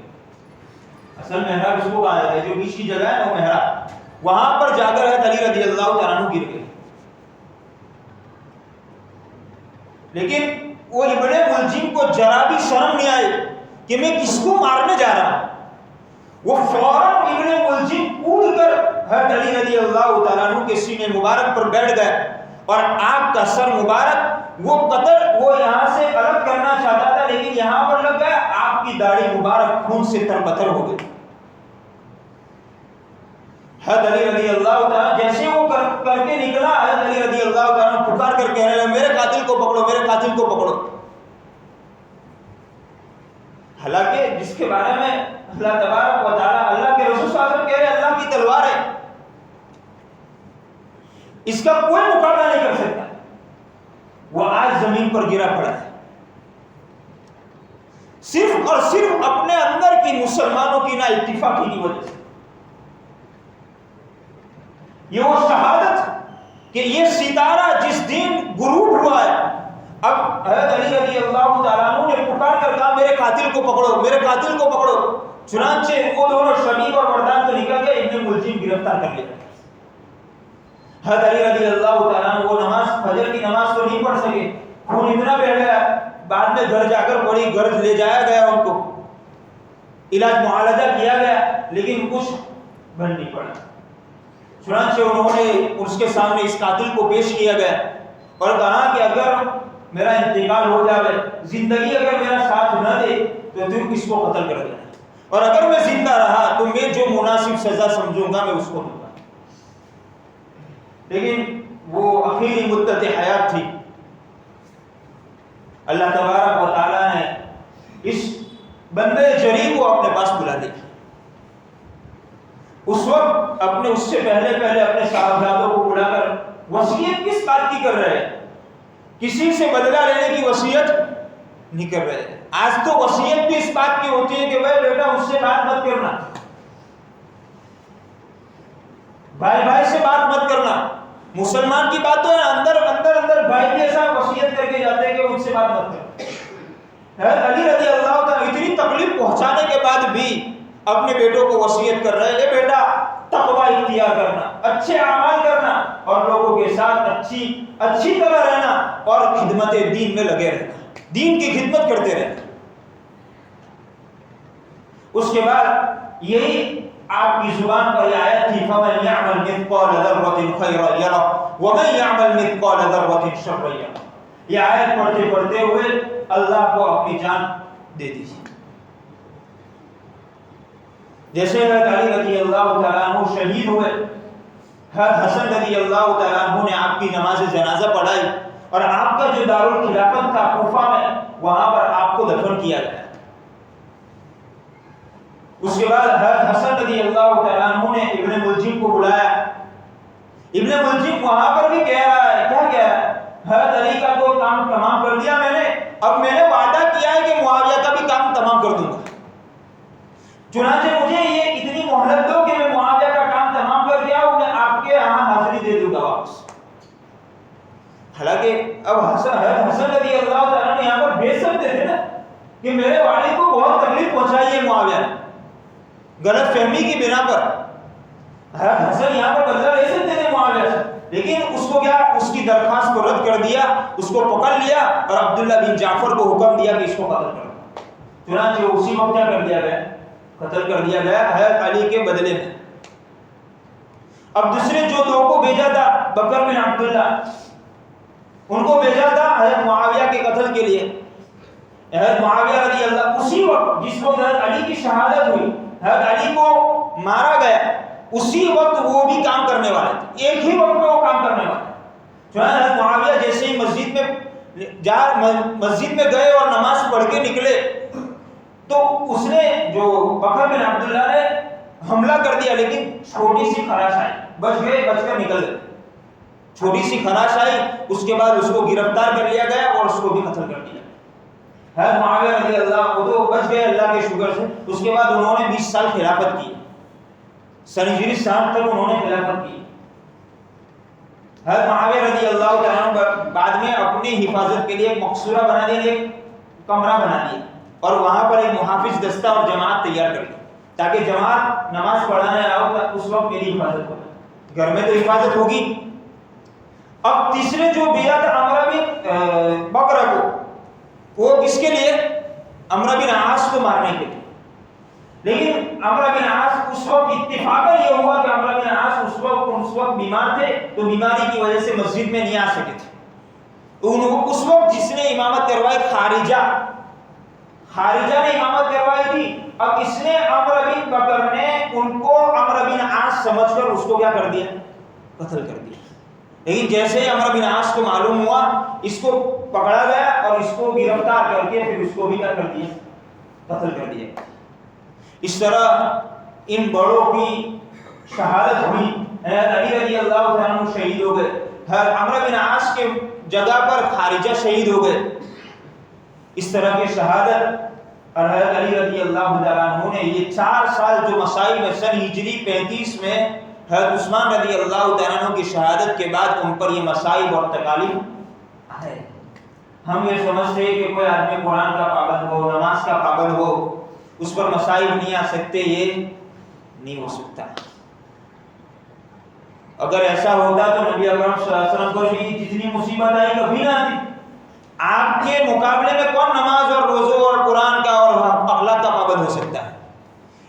اصل محراب اس کو کہا جاتا ہے، جو بیچ کی جگہ ہے وہ محراب، وہاں پر جا کر حضرت علی رضی اللہ تعالیٰ عنہ گر گئے۔ لیکن وہ ابن ملجم کو ذرا بھی شرم نہیں آئی کہ میں کس کو مارنے جا رہا ہوں۔ وہ فوراً ابن ملجم کود کر حضرت علی رضی اللہ تعالیٰ عنہ کے سینے مبارک پر بیٹھ گئے اور آپ کا سر مبارک وہ قتل وہ یہاں سے الگ کرنا چاہتا تھا، لیکن یہاں پر لگ گیا، آپ کی داڑھی مبارک خون سے تر بتر ہو گئی۔ حضرت علی رضی اللہ تعالیٰ جیسے وہ کر کے نکلا، حضرت علی رضی اللہ تعالیٰ پکار کر کہنے لگے میرے قاتل کو پکڑو، میرے قاتل کو پکڑو۔ حالانکہ جس کے بارے میں اللہ تبارک و تعالیٰ، اللہ کے رسول صلی اللہ علیہ وسلم کہہ رہے اللہ کی تلوار ہے، اس کا کوئی مقابلہ نہیں کر سکتا، وہ آج زمین پر گرا پڑا ہے، صرف اور صرف اپنے اندر کی مسلمانوں کی نا اتفاقی کی وجہ سے۔ یہ وہ شہادت کہ یہ ستارہ جس دن غروب ہوا ہے، اب حضرت علی رضی اللہ تعالیٰ عنہ نے پکار کر کہا میرے قاتل کو پکڑو، میرے قاتل کو پکڑو۔ چنانچہ وہ دونوں شبیب اور وردان تو نکل گئے، ابن ملجم گرفتار کر لیا۔ حضرت علی رضی اللہ تعالیٰ عنہ وہ نماز فجر کی نماز تو نہیں پڑھ سکے، خون اتنا بہہ گیا، بعد میں گھر جا کر بڑی گرج لے جایا گیا، ان کو علاج معالجہ کیا گیا، لیکن کچھ بن نہیں پڑا۔ چنانچہ انہوں نے اس کے سامنے اس قاتل کو پیش کیا گیا اور کہا کہ اگر میرا انتقال ہو جائے، زندگی اگر میرا ساتھ نہ دے تو تم اس کو قتل کر دینا، اور اگر میں زندہ رہا تو میں جو مناسب سزا سمجھوں گا میں اس کو دوں گا۔ لیکن وہ اخیری مدت حیات تھی، اللہ تبارک و تعالیٰ نے اس بندے جری کو اپنے پاس بلا دیا۔ اس وقت اس سے پہلے اپنے صاحبزادوں کو بلا کر وصیت کس بات کی کر رہے ہیں؟ کسی سے بدلہ لینے کی وصیت نہیں کر رہے۔ آج تو وصیت بھی اس بات کی ہوتی ہے کہ بھائی بیٹا اس سے بات مت کرنا، بھائی سے بات مت کرنا۔ مسلمان کی بات تو ہے، اندر بھائی بھی ایسا وصیت کر کے جاتے ہیں کہ ان سے بات مت کرنا۔ حضرت علی رضی اللہ تعالیٰ اتنی تکلیف پہنچانے کے بعد بھی اپنے بیٹوں کو وصیت کر رہے ہیں، اے بیٹا تقوی اختیار کرنا، اچھے اعمال کرنا اور لوگوں کے ساتھ اچھی طرح رہنا اور خدمت دین میں لگے رہنا، دین کی خدمت کرتے رہنا۔ اس کے بعد یہی آپ کی زبان پر یہ آیت تھی فَمَنْ يَعْمَلْ مِثْقَالَ ذَرَّةٍ خَيْرًا يَرَهُ وَمَنْ يَعْمَلْ مِثْقَالَ ذَرَّةٍ شَرًّا يَرَهُ۔ یہ آیت پڑھتے ہوئے اللہ کو اپنی جان دے دیجیے۔ جیسے حضرت علی رضی اللہ تعالیٰ عنہ شہید ہوئے، حضرت حسن رضی اللہ تعالیٰ عنہ نے آپ کی نماز جنازہ پڑھائی اور آپ کا جو دارالخلافت تھا کوفہ میں، وہاں پر آپ کو دفن کیا گیا۔ اس کے بعد حضرت حسن رضی اللہ تعالیٰ عنہ نے ابن ملجم کو بلایا۔ ابن ملجم وہاں پر بھی کہہ رہا ہے، کیا کہہ رہا ہے؟ حضرت علی کا کوئی کام تمام کر دیا میں نے، اب میں نے وعدہ کیا ہے کہ معاویہ کا بھی کام تمام کر دوں گا، چنانچہ مجھے یہ اتنی مہلت دو کہ میں معاویہ کا کام تمام کر دیا ہوں، میں آپ کے یہاں حاضری دے دوں گا واپس۔ حالانکہ اب حسن رضی اللہ تعالیٰ نے یہاں پر بھیج سکتے تھے نا کہ میرے والد کو بہت تکلیف پہنچائی ہے معاویہ نے، غلط فہمی کی بنا پر حسن یہاں پر بدلہ لے سکتے تھے معاویہ سے، لیکن اس کو کیا، اس کی درخواست کو رد کر دیا، اس کو پکڑ لیا اور عبداللہ بن جعفر کو حکم دیا کہ اس کو قتل کرو۔ چنانچہ اسی وقت کیا کر دیا گیا، قتل کر دیا گیا حضرت علی کے بدلے میں۔ اب دوسرے جو دو کو بھیجا تھا بکر بن عبداللہ، ان کو بھیجا تھا حضرت معاویہ کے قتل کے لیے۔ حضرت معاویہ رضی اللہ اسی وقت جس وقت حضرت علی کی شہادت ہوئی، حضرت علی کو مارا گیا، اسی وقت وہ بھی کام کرنے والے تھے، ایک ہی وقت میں وہ کام کرنے والے۔ چنانچہ حضرت معاویہ جیسے ہی مسجد میں گئے اور نماز پڑھ کے نکلے تو اس نے جو بکر بن عبداللہ نے حملہ کر دیا، لیکن چھوٹی سی خراش آئی، بچ کر نکل گئے۔ چھوٹی سی خراش آئی، اس کے بعد اس کو گرفتار کر لیا گیا اور اس کو بھی قتل کر دیا۔ حضرت معاویہ رضی اللہ وہ تو بچ گئے اللہ کے شکر سے۔ اس کے بعد انہوں نے 20 سال خلافت کی، سن ہجری 60 تک انہوں نے خلافت کی۔ حضرت معاویہ رضی اللہ تعالیٰ عنہ بعد میں اپنی حفاظت کے لیے ایک مقصورہ بنا دیا، ایک کمرہ بنا دیا اور وہاں پر ایک محافظ دستہ اور جماعت تیار کر دی تاکہ جماعت نماز پڑھانے آؤ تو اس وقت میری حفاظت ہوگی، گھر میں تو حفاظت ہوگی۔ اب تیسرے جو بیعت عمرو بن بکر کو، وہ کس کے لیے؟ عمرو بن عاص کو مارنے کے لیے۔ لیکن عمرو بن عاص اس وقت اتفاقاً یہ ہوا کہ عمرو بن عاص اس وقت بیمار تھے، تو بیماری کی وجہ سے مسجد میں نہیں آ سکے تھے۔ تو اس وقت جس نے امامت کروائی خارجہ نے امامت کروائی تھی۔ اب اس نے عمرو بن بکر نے ان کو عمرو بن عاص سمجھ کر اس کو کیا کر دیا؟ قتل کر دیا۔ لیکن جیسے ہی عمرو بن عاص کو معلوم ہوا، اس کو پکڑا گیا اور اس کو گرفتار کر کے پھر اس کو بھی کیا کر دیا؟ قتل کر دیا۔ اس طرح ان بڑوں کی شہادت ہوئی۔ علی رضی اللہ عنہ شہید ہو گئے، عمرو بن عاص کے جگہ پر خارجہ شہید ہو گئے۔ اس طرح کی شہادت اور حضرت علی رضی اللہ عنہ نے یہ 4 سال جو مصائب میں سن ہجری 35 میں حضرت عثمان رضی اللہ عنہ کی شہادت کے بعد ان پر یہ مصائب اور تکالیف آئے۔ ہم یہ سمجھتے ہیں کہ کوئی آدمی قرآن کا پابند ہو، نماز کا پابند ہو، اس پر مصائب نہیں آ سکتے، یہ نہیں ہو سکتا۔ اگر ایسا ہوتا تو نبی اکرم صلی اللہ علیہ وسلم کو بھی جتنی مصیبت آئی کبھی نہ آتی۔ آپ کے مقابلے میں کون نماز اور روزوں اور قرآن کا اور اخلاق کا پابند ہو سکتا ہے؟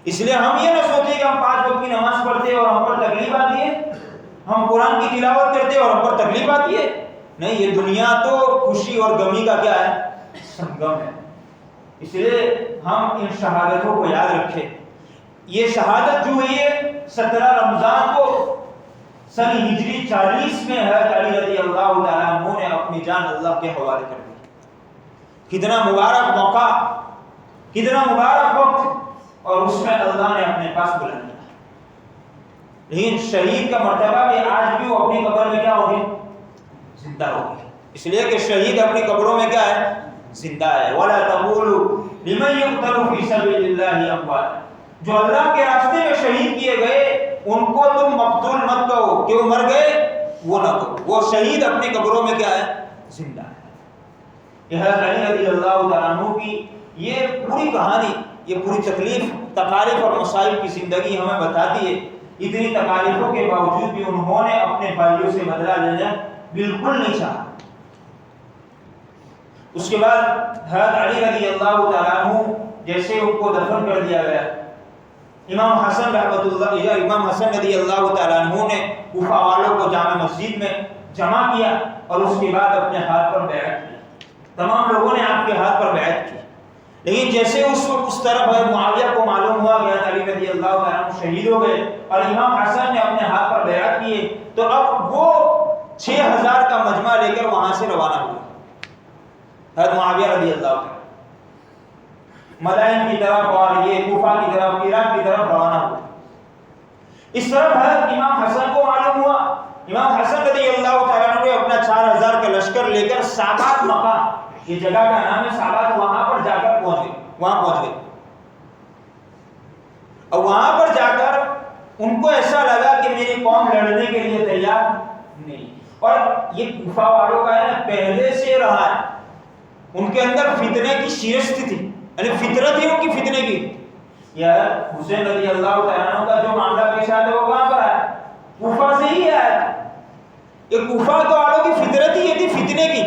اس لیے ہم یہ نہ سوچیں کہ ہم 5 وقت کی نماز پڑھتے اور ہم پر تکلیف آتی ہے، ہم قرآن کی تلاوت کرتے اور ہم پر تکلیف آتی ہے۔ نہیں، یہ دنیا تو خوشی اور غمی کا کیا ہے؟ سنگم ہے۔ اس لیے ہم ان شہادتوں کو یاد رکھیں۔ یہ شہادت جو ہوئی ہے 17 رمضان کو سن ہجری 40 میں حضرت علی رضی اللہ تعالیٰ عنہ نے اپنی جان اللہ کے حوالے کر دی۔ کتنا مبارک موقع، کتنا مبارک وقت، اور اس میں اللہ نے اپنے پاس بلا لیا۔ لیکن شہید کا مرتبہ بھی آج بھی وہ اپنی قبر میں کیا ہوگی؟ زندہ ہوگی۔ اس لیے کہ شہید اپنی قبروں میں کیا ہے؟ زندہ ہے۔ وَلَا تَقُولُوا لِمَن يُقْتَلُ فِي سَبِيلِ اللَّهِ أَمْوَاتٌ، جو اللہ کے راستے میں شہید کیے گئے ان کو تم مقتول مت کہو کہ وہ مر گئے، وہ نہ کہو، وہ شہید اپنی قبروں میں کیا ہے؟ زندہ ہے۔ یہ حضرت علی رضی اللہ تعالیٰ عنہ کی یہ پوری کہانی، یہ پوری تکلیف، تکالیف اور مصائب کی زندگی ہمیں بتاتی ہے۔ اتنی تکالیفوں کے باوجود بھی انہوں نے اپنے بھائیوں سے بدلہ لینا بالکل نہیں چاہا۔ اس کے بعد حضرت علی رضی اللہ تعالیٰ عنہ جیسے ان کو دفن کر دیا گیا، امام حسن رضی اللہ تعالیٰ عنہ نے کوفہ والوں کو جامع مسجد میں جمع کیا اور اس کے بعد اپنے ہاتھ پر بیعت کی۔ تمام لوگوں نے آپ کے ہاتھ پر بیعت کی۔ لیکن جیسے اس طرف معاویہ کو معلوم ہوا کہ علی رضی اللہ تعالیٰ عنہ شہید ہو گئے اور امام حسن نے اپنے ہاتھ پر بیعت کیے، تو اب وہ 6000 کا مجمع لے کر وہاں سے روانہ ہوئے۔ حضرت معاویہ رضی اللہ عنہ مدائن کی طرف اور یہ کوفہ کی طرف، عراق کی طرف روانہ ہوئے۔ اس طرف حضرت امام حسن کو معلوم ہوا، امام حسن رضی اللہ تعالیٰ عنہ اپنا 4000 کا لشکر لے کر سابات مقام، یہ جگہ کا نام ہے سابات، وہاں پر جا کر پہنچ گئے۔ اور وہاں پر جا کر ان کو ایسا لگا کہ میری قوم لڑنے کے لیے تیار نہیں، اور یہ کوفہ والوں کا ہے نا پہلے سے رہا ہے، ان کے اندر فتنے کی شرست تھی، یعنی فطرت ہی ان کی فتنے کی۔ یا حسین رضی اللہ تعالیٰ عنہ کا جو معاملہ پیش آیا وہ کہاں پر آیا؟ کوفہ سے ہی آیا۔ یہ کوفہ کے والوں کی فطرت ہی یہ تھی فتنے کی،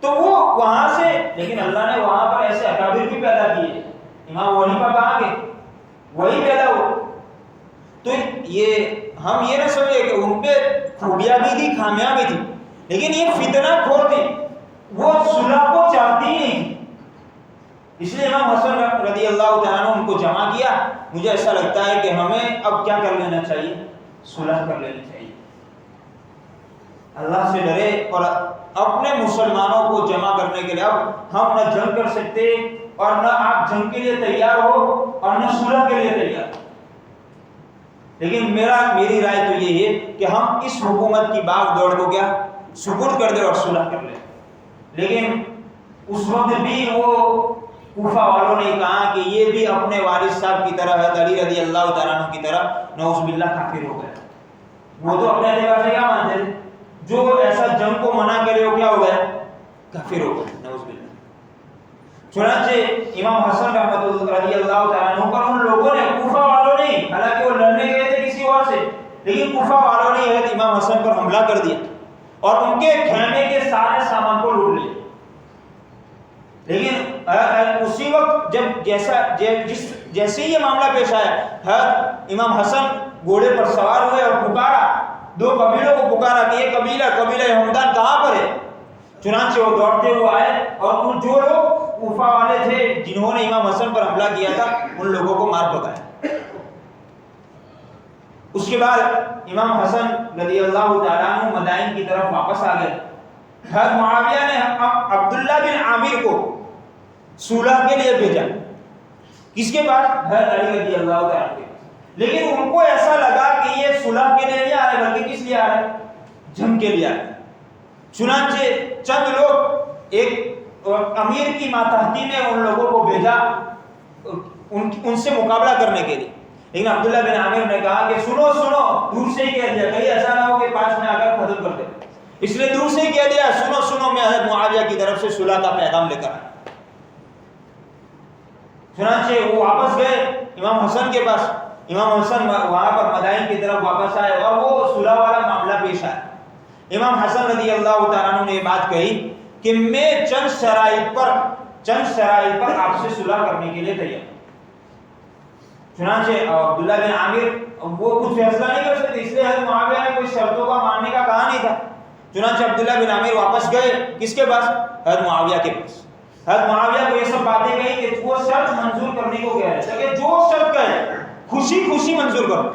تو وہ وہاں سے، لیکن اللہ نے وہاں پر ایسے اکابر بھی پیدا کیے امام ابو حنیفہ کہاں گئے؟ وہی پیدا ہو. تو یہ ہم یہ نہ سمجھے کہ ان پہ خوبیاں بھی تھی خامیاں بھی تھی، لیکن یہ فتنہ کھور تھے، وہ صلح کو چاہتی ہی نہیں تھی. اس لیے امام حسن رضی اللہ تعالیٰ عنہ ان کو جمع کیا. مجھے ایسا لگتا ہے کہ ہمیں اب کیا کر لینا چاہیے؟ صلح کر لینی چاہیے. اللہ سے ڈرے اور اپنے مسلمانوں کو جمع کرنے کے لیے. اب ہم نہ جنگ کر سکتے اور نہ آپ جنگ کے لیے تیار ہو اور نہ صلح کے لیے تیار. لیکن میری رائے تو یہ ہے کہ ہم اس حکومت کی باغ دوڑ کو کیا سپرد کر دیں اور صلح کر لیں. لیکن اس وقت بھی وہ کوفہ والوں نے کہا کہ یہ بھی اپنے والد صاحب کی طرح حضرت علی رضی اللہ تعالیٰ عنہ کی طرح نعوذ باللہ کافر ہو گئے. وہ تو اپنے اعتبار سے کیا مانتے تھے؟ جو ایسا جنگ کو منع کرے وہ کیا ہو گیا؟ کافر ہو گئے نعوذ باللہ. چنانچہ امام حسن رحمۃ اللہ رضی اللہ تعالیٰ عنہ پر ان لوگوں نے، کوفہ والوں نے، حالانکہ وہ لڑنے گئے تھے کسی اور سے، لیکن کوفہ والوں نے حضرت امام حسن پر حملہ کر دیا اور ان کے خیمے کے سارے سامان کو لوٹ لیا. لیکن اسی وقت جب جیسے ہی یہ معاملہ پیش آیا، حضرت امام حسن گھوڑے پر سوار ہوئے اور پکارا، دو قبیلوں کو پکارا کہ یہ قبیلہ ہمدان کہاں پر ہے. چنانچہ وہ دوڑتے ہوئے آئے اور ان جو لوگ کوفہ والے تھے جنہوں نے امام حسن پر حملہ کیا تھا ان لوگوں کو مار بھگایا. اس کے بعد امام حسن رضی اللہ تعالیٰ عنہ مدائن کی طرف واپس آ گئے. حضرت معاویہ نے عبداللہ بن عامر کو صلح کے لیے بھیجا. کس کے پاس؟ حضرت علی رضی اللہ تعالیٰ عنہ. لیکن ان کو ایسا لگا کہ یہ صلح کے لیے نہیں آ رہے بلکہ کس لیے آ رہے؟ جنگ کے لیے آ رہے. چنانچہ چند لوگ ایک امیر کی ماتحتی میں ان لوگوں کو بھیجا ان سے مقابلہ کرنے کے لیے. لیکن عبداللہ بن عامر نے کہا کہ سنو دور سے ہی کہہ دیا، کہیں ایسا نہ ہو کہ پاس میں آ کر ختم کر دے. اس لیے دور سے ہی کہہ دیا سنو میں حضرت معاویہ کی طرف سے صلح کا پیغام لے کر آیا. چنانچہ وہ واپس گئے امام حسن کے پاس. امام حسن وہاں پر مدائن کی طرف واپس آئے اور وہ صلح والا معاملہ پیش آیا. امام حسن رضی اللہ تعالیٰ عنہ نے یہ بات کہی کہ میں چند شرائط پر آپ سے صلح کرنے کے لیے تیار. چنانچہ عبداللہ بن عامر وہ کچھ فیصلہ نہیں کر سکتے، اس لیے حضرت معاویہ نے کوئی شرطوں کا ماننے کا کہا نہیں تھا. چنانچہ عبداللہ بن عامر واپس گئے کس کے پاس؟ حضرت معاویہ کے پاس. حضرت معاویہ کو یہ سب باتیں کہی کہ وہ شرط منظور کرنے کو کہہ رہے تھے کہ جو شرط کہے خوشی منظور کرو.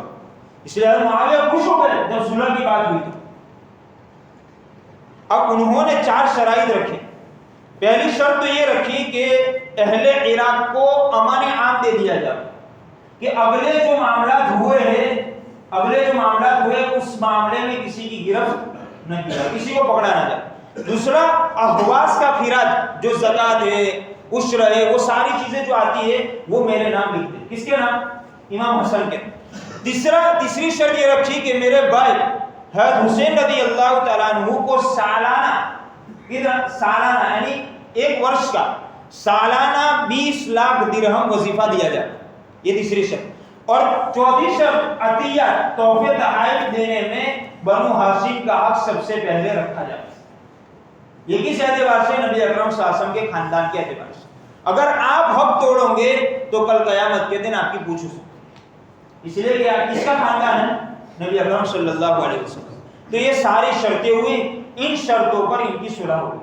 اس لیے حضرت معاویہ خوش ہو گئے جب صلح کی بات ہوئی تو. اب انہوں نے 4 شرائط رکھے. پہلی شرط تو یہ رکھی کہ اہل عراق کو امان عام دے دیا جائے کہ اگلے جو معاملات ہوئے اس معاملے میں کسی کی گرفت نہ کی جائے، کسی کو پکڑا نہ جائے. دوسرا احواز کا خراج، جو زکات ہے، عشر ہے، وہ ساری چیزیں جو آتی ہے وہ میرے نام لکھ دیں. کس کے نام؟ امام حسن کے. تیسری شرط یہ رکھی کہ میرے بھائی حضرت حسین رضی اللہ تعالیٰ عنہ کو سالانہ یعنی 1 ورش کا سالانہ 20 لاکھ درہم وظیفہ دیا جائے. یہ تیسری شرط. اور چوتھی شرط عطیہ تحفے تحائف دینے میں بنو ہاشم کا حق سب سے پہلے رکھا جائے. یہ کس اعتبار سے؟ نبی اکرم صلی اللہ علیہ وسلم کے خاندان کے اعتبار سے. اگر آپ حق توڑو گے تو کل قیامت کے دن آپ کی پوچھ سکتے. اس لیے کہ آپ کس کا خاندان ہے؟ نبی اکرم صلی اللہ علیہ وسلم. تو یہ ساری شرطیں ہوئی. ان شرطوں پر ان کی صلح ہو گئی.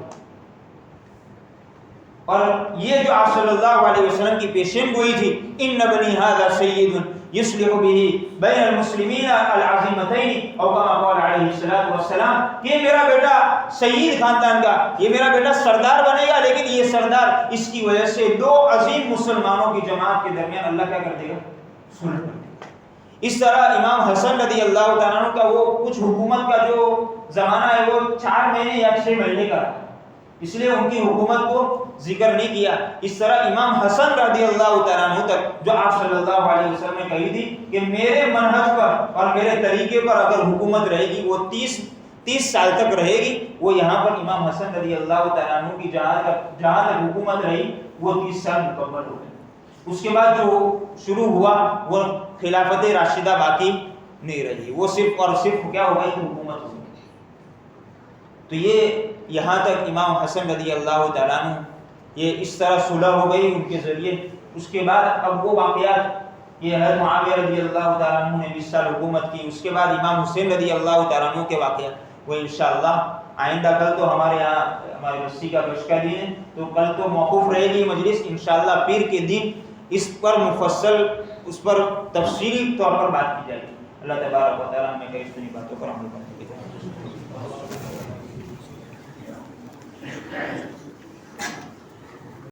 اور یہ جو آپ صلی اللہ علیہ وسلم کی پیشین گوئی تھی، ان بنی ھذا سید یصلح به بین المسلمین العظیمتین او کما قال علیہ الصلوۃ والسلام، کہ میرا بیٹا سید خاندان کا، یہ میرا بیٹا سردار بنے گا، لیکن یہ سردار اس کی وجہ سے 2 عظیم مسلمانوں کی جماعت کے درمیان اللہ کیا کر دے گا؟ صلح کر دے گا. اس طرح امام حسن رضی اللہ تعالیٰ عنہ کا وہ کچھ حکومت کا جو زمانہ ہے وہ 4 مہینے یا 6 مہینے کا، اس لیے ان کی حکومت کو ذکر نہیں کیا. اس طرح امام حسن رضی اللہ تعالیٰ عنہ تک جو آپ صلی اللہ علیہ وسلم نے کہی تھی کہ میرے منہج پر اور میرے طریقے پر اگر حکومت رہے گی وہ 30 سال تک رہے گی، وہ یہاں پر امام حسن رضی اللہ تعالیٰ عنہ کی جہاں تک حکومت رہی وہ 30 سال مکمل ہو گئے. اس کے بعد جو شروع ہوا وہ خلافت راشدہ باقی نہیں رہی، وہ صرف اور صرف کیا ہو گئی؟ حکومت ہو گئی. تو یہ یہاں تک امام حسن رضی اللہ تعالیٰ عنہ یہ اس طرح صلح ہو گئی ان کے ذریعے اس کے بعد اب وہ واقعات، یہ حضرت معاویہ رضی اللہ تعالیٰ عنہ نے 20 سال حکومت کی، اس کے بعد امام حسین رضی اللہ تعالیٰ عنہ کے واقعات، وہ انشاءاللہ آئندہ کل تو ہمارے یہاں ہمارے بستی کا گشت کا دن ہے، تو کل تو موقوف رہے گی مجلس، انشاءاللہ پیر کے دن اس پر مفصل، اس پر تفصیلی طور پر بات کی جائے گی۔ اللہ تبارک و تعالیٰ ہمیں کئی سنی باتوں پر عمل کرے۔